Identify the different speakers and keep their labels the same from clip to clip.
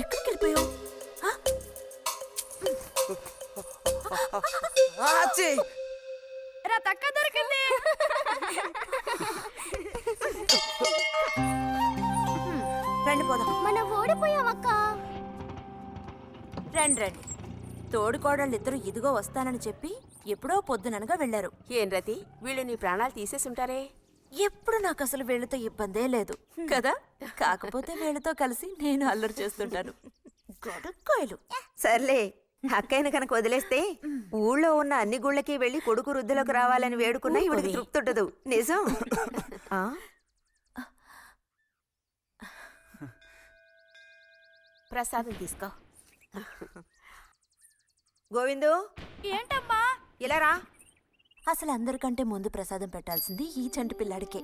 Speaker 1: ఎక్కడికి వెళ్ళిపోయావు?
Speaker 2: రా తక్క దొరికింది.
Speaker 1: రండి పోదాం.
Speaker 2: మనం ఓడిపోయామక్క.
Speaker 1: రండి రండి. తోడుకోడళ్ళిద్దరూ ఇదిగో వస్తానని చెప్పి ఎప్పుడో పొద్దుననగా వెళ్లారు.
Speaker 3: ఏం రతి, వీళ్ళు నీ ప్రాణాలు తీసేసుంటారే.
Speaker 1: ఎప్పుడు నాకు అసలు వీళ్ళతో ఇబ్బందే లేదు కదా. కాకపోతే వీళ్ళతో కలిసి నేను అల్లరి చేస్తుంటాను. గొడక్కాయలు.
Speaker 4: సర్లే, అక్కయ్యను కనుక వదిలేస్తే ఊళ్ళో ఉన్న అన్ని గుళ్ళకి వెళ్లి కొడుకు వృద్ధిలోకి రావాలని వేడుకున్నా ఇవిడికి తృప్తి ఉంటదు. నిజం. ఆ?
Speaker 3: ప్రసాదం తీసుకో.
Speaker 4: గోవిందు,
Speaker 2: ఏంటమ్మా?
Speaker 4: ఇలా రా.
Speaker 1: అసలు అందరికంటే ముందు ప్రసాదం పెట్టాల్సింది ఈ చంటి పిల్లాడికే.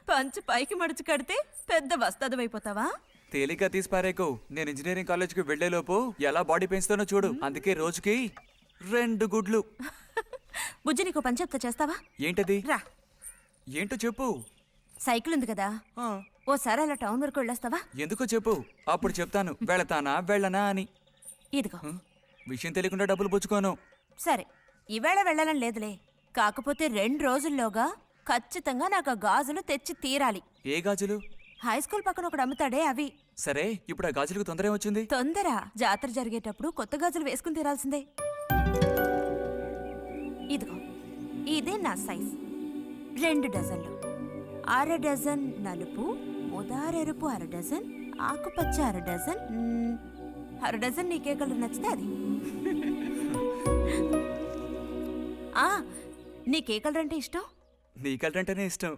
Speaker 1: పంచు పైకి మడుచు కడితే పెద్ద వస్తాదమైపోతావా?
Speaker 5: తేలిగ్గా తీసి పారేకు. నేను ఇంజనీరింగ్ కాలేజ్కి వెళ్లేలోపు ఎలా బాడీ పెంచుతానో చూడు. అందుకే రోజుకి 2 గుడ్లు.
Speaker 1: బుజ్జి, నీకు పని చెప్తా, చేస్తావా?
Speaker 5: ఏంటది?
Speaker 1: రా.
Speaker 5: ఏంటో చెప్పు.
Speaker 1: సైకిల్ ఉంది కదా,
Speaker 5: ఆ,
Speaker 1: ఓసారి అలా టౌన్ వరకు వెళ్ళొస్తావా?
Speaker 5: ఎందుకో చెప్పు, అప్పుడు చెప్తాను వెళతానా వెళ్ళనా అని.
Speaker 1: ఇదిగో.
Speaker 5: విషయం తెలియకుండా డబ్బులు పుచ్చుకోను.
Speaker 1: సరే, ఈవేళ వెళ్ళాలని లేదులే. కాకపోతే 2 రోజుల్లోగా ఖచ్చితంగా నాకు ఆ గాజులు తెచ్చి తీరాలి.
Speaker 5: ఏ గాజులు?
Speaker 1: హై స్కూల్ పక్కన ఒకడు అమ్ముతాడే అవి.
Speaker 5: సరే, ఇప్పుడు ఆ గాజులకు తొందర ఏమొచ్చింది?
Speaker 1: తొందర జాతర జరిగేటప్పుడు కొత్త గాజులు వేసుకుని తీరాల్సిందే. ఇదిగో, ఇదే నా సైజ్. 2 డజన్లు. 1/2 డజన్ నలుపు, ముదారెరుపు 1/2 డజన్, ఆకుపచ్చ 1/2 డజన్. 1/2 డజన్ నీకే కలర్ నచ్చితే అది. నీకే కలర్ అంటే ఇష్టం?
Speaker 5: నీ కలర్ అంటేనే ఇష్టం.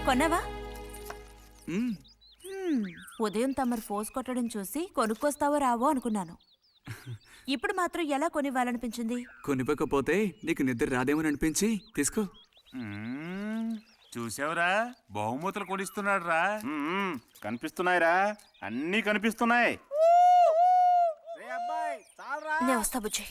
Speaker 1: కొన్నావా? ఉదయం తమరు ఫోర్స్ కొట్టడం చూసి కొనుక్కొస్తావో రావో అనుకున్నాను. ఇప్పుడు మాత్రం ఎలా కొనివ్వాలనిపించింది?
Speaker 5: కొనిపోకపోతే నీకు నిద్ర రాదేమని అనిపించి తీసుకో.
Speaker 6: చూసావురా, బహుమతులు కొనిస్తున్నాడు రా. కనిపిస్తున్నాయిరా, అన్నీ కనిపిస్తున్నాయి.
Speaker 1: నేను వస్తా బుజ్జి.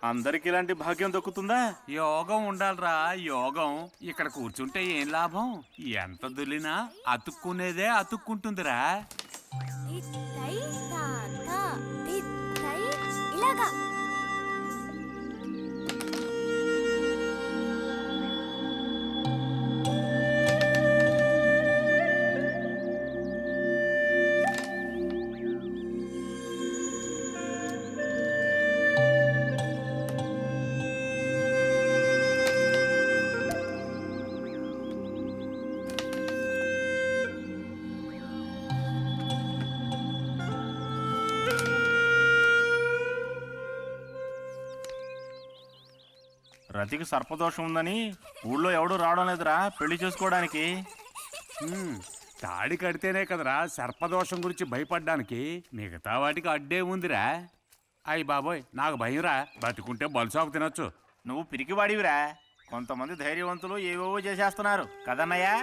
Speaker 6: అందరికి ఇలాంటి భాగ్యం దొక్కుతుందా? యోగం ఉండాలిరా, యోగం. ఇక్కడ కూర్చుంటే ఏం లాభం? ఎంత దులినా అతుక్కునేదే అతుక్కుంటుందిరా.
Speaker 2: ఇలాగా
Speaker 6: రతికి సర్పదోషం ఉందని ఊళ్ళో ఎవడూ రావడం లేదురా పెళ్లి చేసుకోవడానికి. తాడి కడితేనే కదరా సర్పదోషం గురించి భయపడ్డానికి, మిగతా వాటికి అడ్డే ఉందిరా. అయ్యి బాబోయ్, నాకు భయంరా, బతుకుంటే బలుసాకు తినొచ్చు. నువ్వు పిరికివాడివిరా, కొంతమంది ధైర్యవంతులు ఏవేవో చేసేస్తున్నారు కదన్నయ్యా.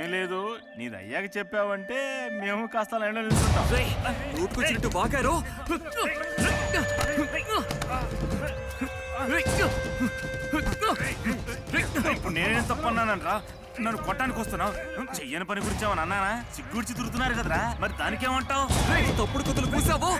Speaker 6: ఏం లేదు, నీది అయ్యాక చెప్పావంటే మేము కాస్త లైన్లో నిల్చుంటాం.
Speaker 5: నోటుకొచ్చినట్టు బాగారు.
Speaker 6: ఇప్పుడు నేనేం తప్పన్నానరా, నన్ను కొట్టడానికి వస్తున్నావు? చెయ్యని పని గురించి ఏమన్నా అన్నానా? సిగ్గుడిచి తిరుగుతున్నారు కదరా, మరి దానికేమంటావు?
Speaker 5: తప్పుడు కుతులు పూసావు.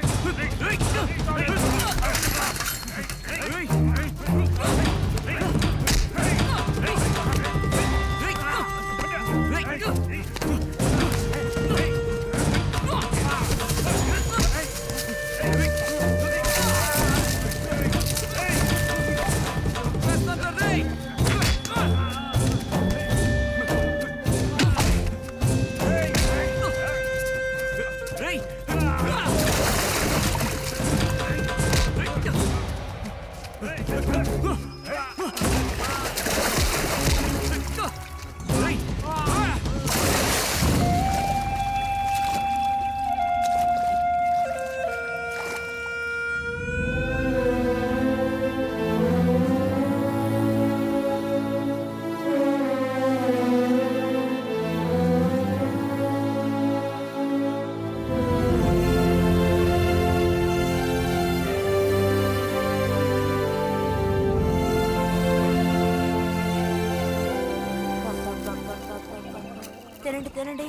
Speaker 1: తినండి తినండి.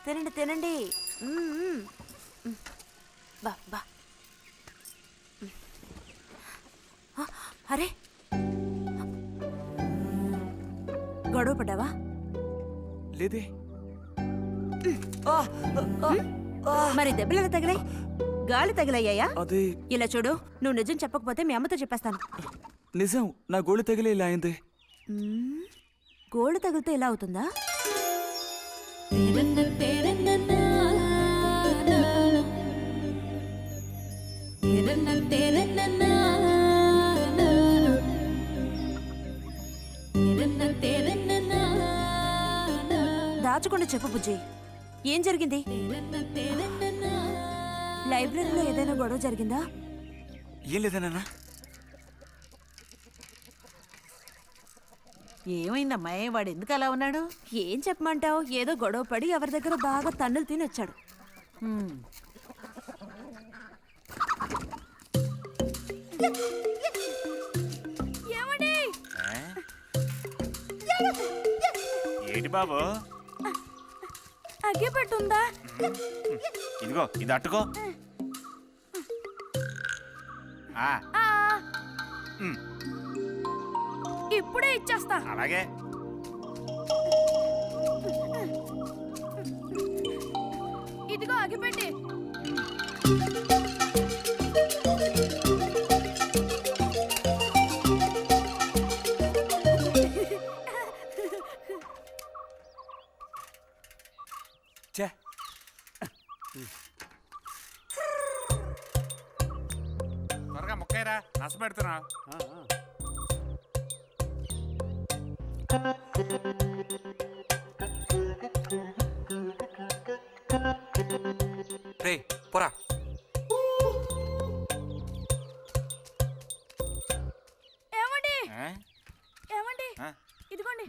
Speaker 1: తినండి తినండి. బా బా. అరే, గొడవ పడ్డావా?
Speaker 5: లేదే.
Speaker 1: మరి దెబ్బలు తగిలాయి? గాలి తగిలయ్యాయా?
Speaker 5: అదే.
Speaker 1: ఇలా చూడు, నువ్వు నిజం చెప్పకపోతే మీ అమ్మతో చెప్పేస్తాను.
Speaker 5: నిజం, నా గోళ్ళు తగిలే ఇలా అయింది.
Speaker 1: గోళ్ళు తగిలితే ఇలా అవుతుందా? దాచకుండా చెప్పు బుజ్జి, ఏం జరిగింది? లైబ్రరీలో ఏదైనా గొడవ జరిగిందా?
Speaker 5: ఏం లేదన్నా.
Speaker 7: ఏమైందమ్మా, వాడు ఎందుకు అలా ఉన్నాడు?
Speaker 1: ఏం చెప్పమంటావు, ఏదో గొడవ పడి ఎవరి దగ్గర బాగా తన్నులు తిని వచ్చాడు.
Speaker 6: ఏంటి బాబు?
Speaker 2: అగ్గిపెట్టుందా?
Speaker 6: ఇదిగో ఇది అట్టుకో.
Speaker 2: ఇప్పుడే ఇచ్చేస్తా.
Speaker 6: అలాగే.
Speaker 2: ఇదిగో అగ్గిపెట్టి.
Speaker 5: చే,
Speaker 6: త్వరగా ముక్కైరా, నస పెడుతున్నా.
Speaker 5: రే పోరా.
Speaker 2: ఏమండి ఏమండి, ఇదిగోండి.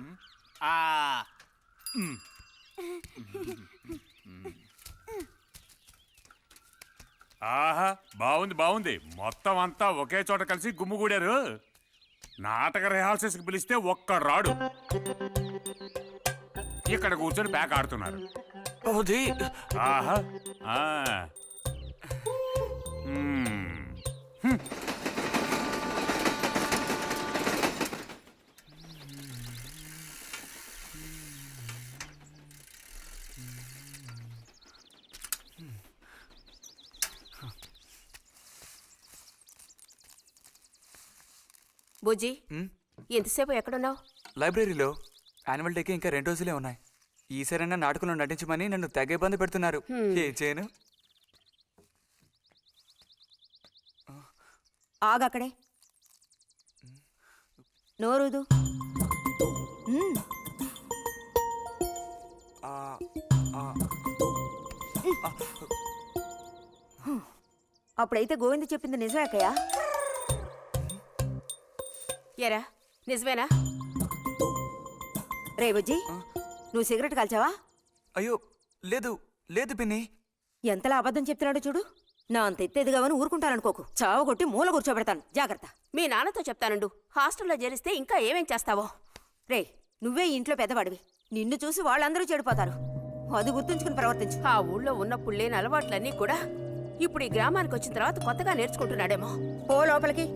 Speaker 6: ఆహా, బాగుంది బాగుంది. మొత్తం అంతా ఒకే చోట కలిసి గుమ్ముగూడారు. నాటక రిహార్సల్స్కి పిలిస్తే ఒక్క రాడు. ఇక్కడ కూర్చొని ప్యాక్ ఆడుతున్నారు.
Speaker 5: అది
Speaker 6: ఆహా.
Speaker 3: బుజ్జి, ఎంతసేపు ఎక్కడున్నావు?
Speaker 5: లైబ్రరీలో యాన్యువల్ డేకి ఇంకా 2 రోజులే ఉన్నాయి. ఈసారైనా నాటకంలో నటించమని నన్ను తెగ ఇబ్బంది పెడుతున్నారు. ఏం చేయను?
Speaker 4: ఆగక్కడే నోరుదు.
Speaker 5: ఆ, ఆ,
Speaker 4: అప్పుడైతే గోవింద చెప్పింది నిజమే అక్కయ్య.
Speaker 3: ఎరా నిజమేనా?
Speaker 4: రే బుజ్జి, నువ్వు సిగరెట్ కాల్చావా?
Speaker 5: అయ్యో లేదు లేదు పిన్ని.
Speaker 4: ఎంతలా అబద్ధం చెప్తున్నాడో చూడు. నా అంత ఎత్తేదిగావని ఊరుకుంటాననుకోకు. చావగొట్టి మూల కూర్చోబెడతాను. జాగ్రత్త.
Speaker 3: మీ నాన్నతో చెప్తానుండు. హాస్టల్లో చేరిస్తే ఇంకా ఏమేం చేస్తావో.
Speaker 4: రే, నువ్వే ఈ ఇంట్లో పెద్దవాడివి. నిన్ను చూసి వాళ్ళందరూ చెడిపోతారు. అది గుర్తుంచుకుని ప్రవర్తించు.
Speaker 3: ఆ ఊళ్ళో ఉన్నప్పుడు లేని అలవాట్లన్నీ కూడా ఇప్పుడు ఈ గ్రామానికి వచ్చిన తర్వాత కొత్తగా నేర్చుకుంటున్నాడేమో.
Speaker 4: పో లోపలికి.